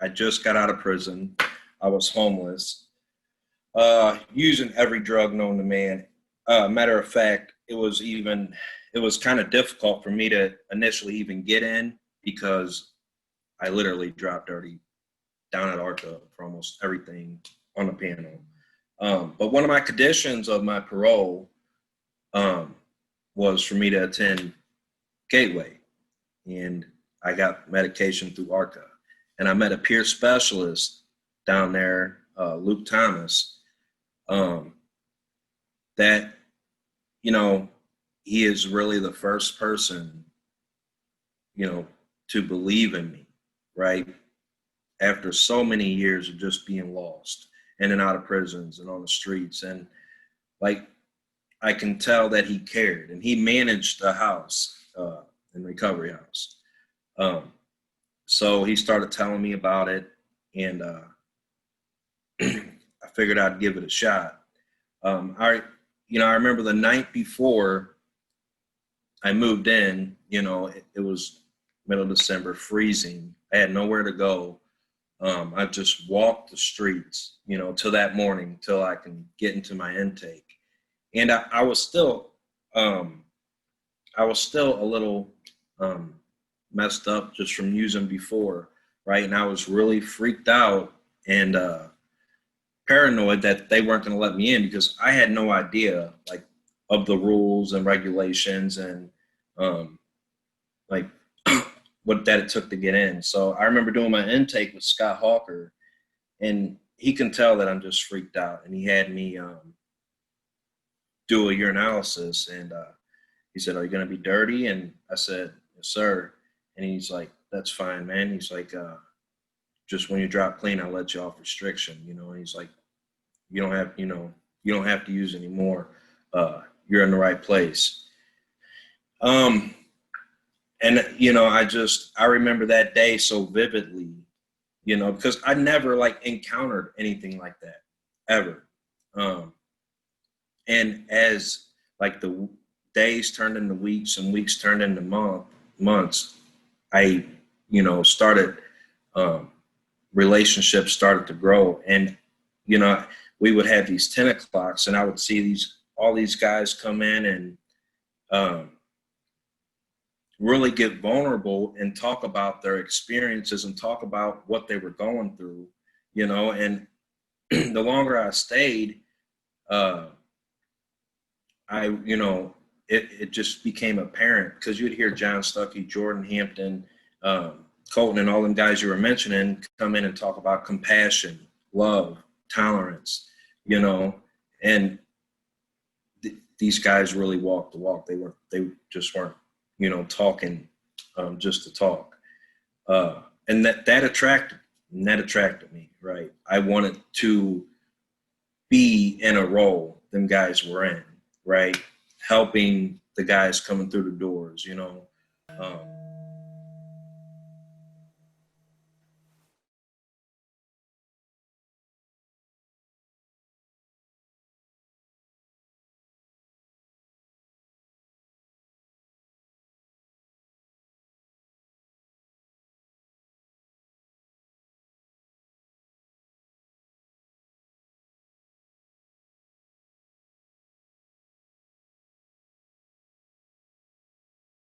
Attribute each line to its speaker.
Speaker 1: I just got out of prison. I was homeless, using every drug known to man. Matter of fact, it was kind of difficult for me to initially even get in because I literally dropped dirty down at ARCHway for almost everything on the panel. But one of my conditions of my parole was for me to attend Gateway, and I got medication through ARCHway. And I met a peer specialist down there, Luke Thomas, that, you know, he is really the first person, you know, to believe in me, right? After so many years of just being lost in and out of prisons and on the streets. And like, I can tell that he cared, and he managed a house, in recovery house. So he started telling me about it, and I figured I'd give it a shot. I remember the night before I moved in, you know, it was middle of December, freezing. I had nowhere to go. I just walked the streets, you know, till that morning, till I can get into my intake. And I was still a little messed up just from using before, right? And I was really freaked out and paranoid that they weren't going to let me in because I had no idea, like, of the rules and regulations and like what that it took to get in. So I remember doing my intake with Scott Hawker, and he can tell that I'm just freaked out, and he had me do a urinalysis, and he said, "Are you going to be dirty?" And I said, "Yes, sir." And he's like, "That's fine, man." He's like, "Just when you drop clean, I'll let you off restriction, you know." And he's like, you don't have to use anymore. You're in the right place." And, you know, I remember that day so vividly, you know, because I never like encountered anything like that ever. And as like the days turned into weeks and weeks turned into months, I, you know, relationships started to grow. And, you know, we would have these 10 o'clocks, and I would see all these guys come in and really get vulnerable and talk about their experiences and talk about what they were going through, you know. And the longer I stayed, it just became apparent because you'd hear John Stuckey, Jordan Hampton, Colton, and all them guys you were mentioning come in and talk about compassion, love, tolerance, you know. And these guys really walked the walk. They just weren't, you know, talking just to talk. And that attracted me, right? I wanted to be in a role them guys were in, right? Helping the guys coming through the doors, you know.